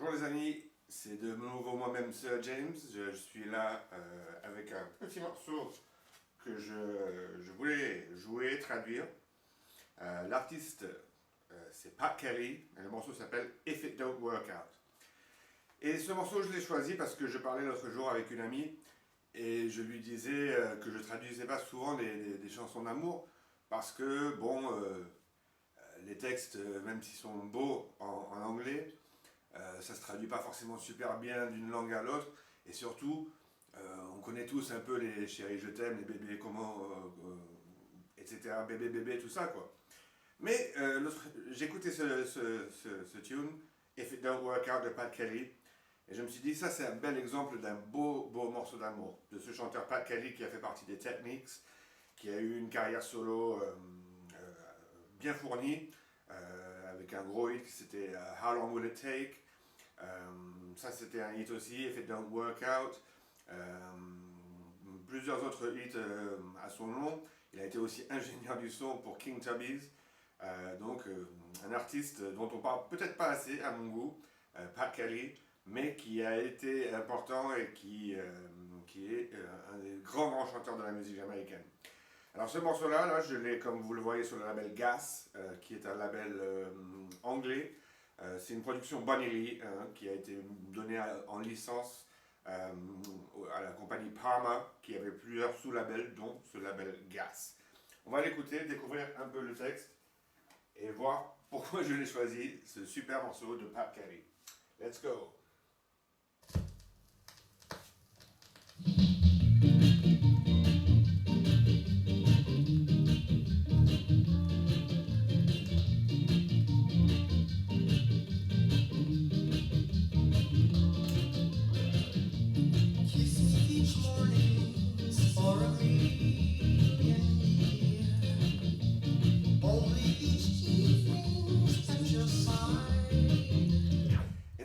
Bonjour les amis, c'est de nouveau moi-même Sir James. Je suis là avec un petit morceau que je voulais jouer, traduire. L'artiste c'est Pat Kelly et le morceau s'appelle If It Don't Work Out. Et ce morceau je l'ai choisi parce que je parlais l'autre jour avec une amie et je lui disais que je traduisais pas souvent des chansons d'amour parce que bon, les textes, même s'ils sont beaux en anglais, ça se traduit pas forcément super bien d'une langue à l'autre, et surtout, on connaît tous un peu les chéris je t'aime, les bébés comment, etc., bébé bébé, tout ça quoi. Mais j'écoutais ce tune, If It Don't Work Out de Pat Kelly, et je me suis dit, ça c'est un bel exemple d'un beau morceau d'amour, de ce chanteur Pat Kelly qui a fait partie des Techniques, qui a eu une carrière solo bien fournie, avec un gros hit, c'était How Long Will It Take. Ça c'était un hit aussi, If It Don't Work Out. Plusieurs autres hits à son nom. Il a été aussi ingénieur du son pour King Tubby's. Donc un artiste dont on parle peut-être pas assez à mon goût, Pat Kelly, mais qui a été important et qui est un des grands chanteurs de la musique jamaïcaine. Alors ce morceau-là, je l'ai, comme vous le voyez, sur le label Gas, qui est un label anglais. C'est une production Bunny Lee, qui a été donnée en licence à la compagnie Parma, qui avait plusieurs sous-labels, dont ce label Gas. On va l'écouter, découvrir un peu le texte et voir pourquoi je l'ai choisi, ce super morceau de Pat Kelly. Let's go!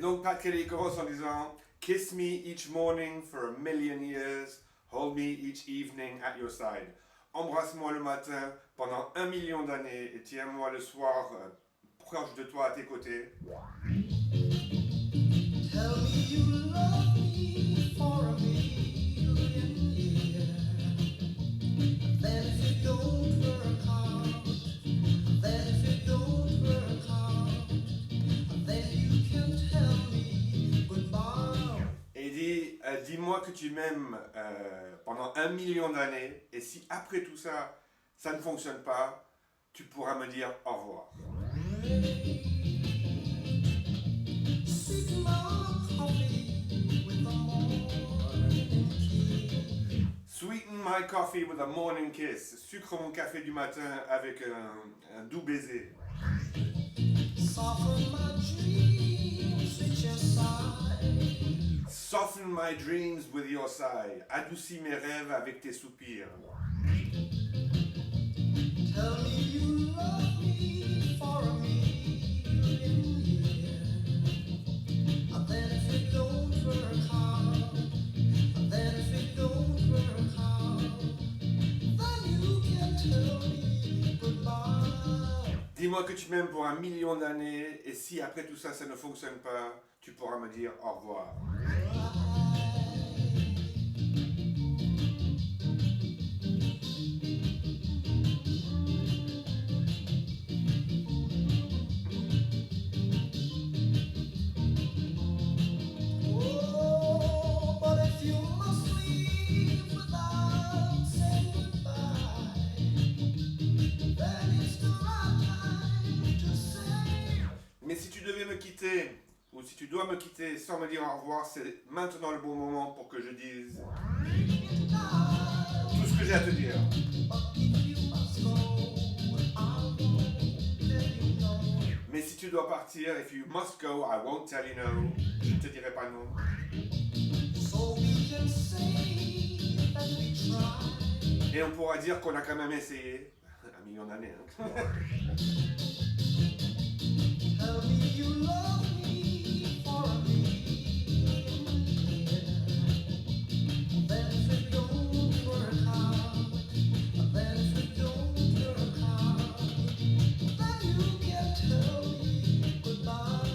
Donc Pat Kelly commence en disant Kiss me each morning for a million years, hold me each evening at your side. Embrasse-moi le matin pendant 1 million d'années et tiens-moi le soir proche de toi à tes côtés. Tell me you love me for a million years. Then if it don't work out, then if it don't work out, then you can tell me goodbye. Et il dit, dis-moi que tu m'aimes pendant 1 million d'années, et si après tout ça, ça ne fonctionne pas, tu pourras me dire au revoir. Sweeten my coffee with a morning kiss. Sucre mon café du matin avec un doux baiser. Soften my dreams with your sigh. Adoucis mes rêves avec tes soupirs. Tell me you love me for a million years. And then if it don't work out, and then if it don't work out, then you can tell me goodbye. Dis-moi que tu m'aimes pour 1 million d'années, et si après tout ça, ça ne fonctionne pas, tu pourras me dire au revoir. Mais si tu devais me quitter, ou si tu dois me quitter sans me dire au revoir, c'est maintenant le bon moment pour que je dise tout ce que j'ai à te dire. Mais si tu dois partir, if you must go, I won't tell you no. Je ne te dirai pas non. Et on pourra dire qu'on a quand même essayé. 1 million d'années. Hein. Tell me you love me for a million years. Then if it don't work out, then if it don't work out, then you can tell me goodbye.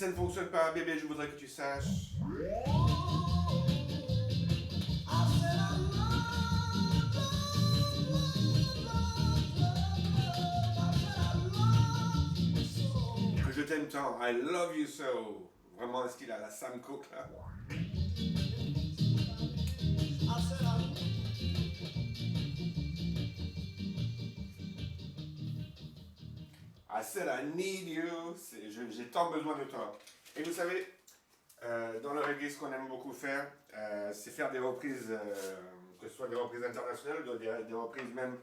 ça ne fonctionne pas, bébé, je voudrais que tu saches. Que je t'aime tant, I love you so. Vraiment un style à la Sam Cooke là. I said I need you. J'ai tant besoin de toi. Et vous savez, dans le reggae, ce qu'on aime beaucoup faire, c'est faire des reprises, que ce soit des reprises internationales ou des reprises même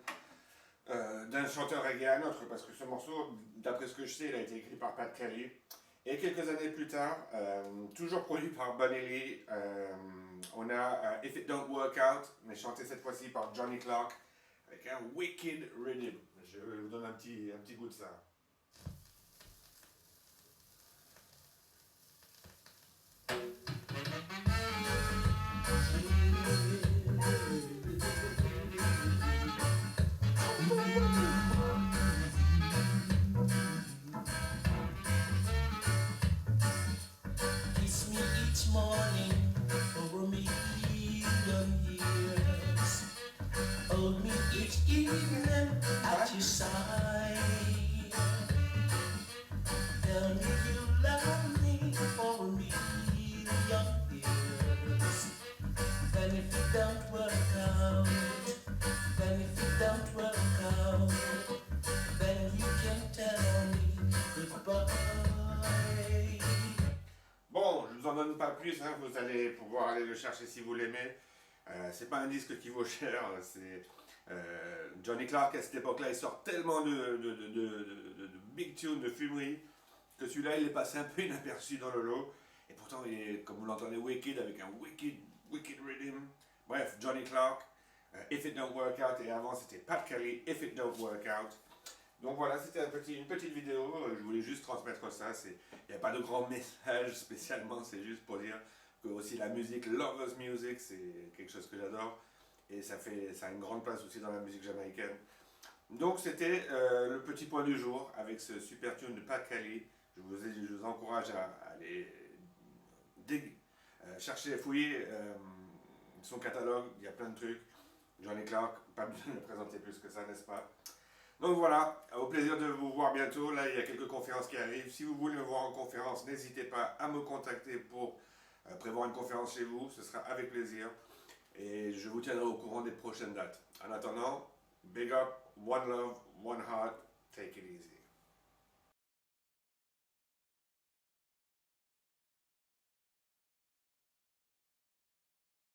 d'un chanteur reggae à un autre. Parce que ce morceau, d'après ce que je sais, il a été écrit par Pat Kelly. Et quelques années plus tard, toujours produit par Bunny Lee, on a If It Don't Work Out, mais chanté cette fois-ci par Johnny Clark, avec un wicked rhythm. Je vous donne un petit goût de ça. Kiss me each morning for a million years. Hold me each evening at your side. Tell me you love me for a million years. Then if it don't work out, then if it don't work out, then you can tell me goodbye. Bon, je vous en donne pas plus, hein, vous allez pouvoir aller le chercher si vous l'aimez. C'est pas un disque qui vaut cher, c'est Johnny Clark à cette époque-là, il sort tellement de big tunes, de fumerie, que celui-là il est passé un peu inaperçu dans le lot. Et pourtant, il est, comme vous l'entendez, wicked avec un wicked rhythm. Bref, Johnny Clark, If It Don't Work Out, et avant c'était Pat Kelly, If It Don't Work Out. Donc voilà, c'était une petite vidéo, je voulais juste transmettre ça, il n'y a pas de grand message spécialement, c'est juste pour dire que aussi la musique, Lovers Music, c'est quelque chose que j'adore, et ça a une grande place aussi dans la musique jamaïcaine. Donc c'était le petit point du jour, avec ce super tune de Pat Kelly. Je vous encourage à aller chercher, fouiller son catalogue, il y a plein de trucs. Johnny Clark, pas besoin de le présenter plus que ça, n'est-ce pas? Donc voilà, au plaisir de vous voir bientôt. Là, il y a quelques conférences qui arrivent. Si vous voulez me voir en conférence, n'hésitez pas à me contacter pour prévoir une conférence chez vous. Ce sera avec plaisir. Et je vous tiendrai au courant des prochaines dates. En attendant, big up, one love, one heart, take it easy.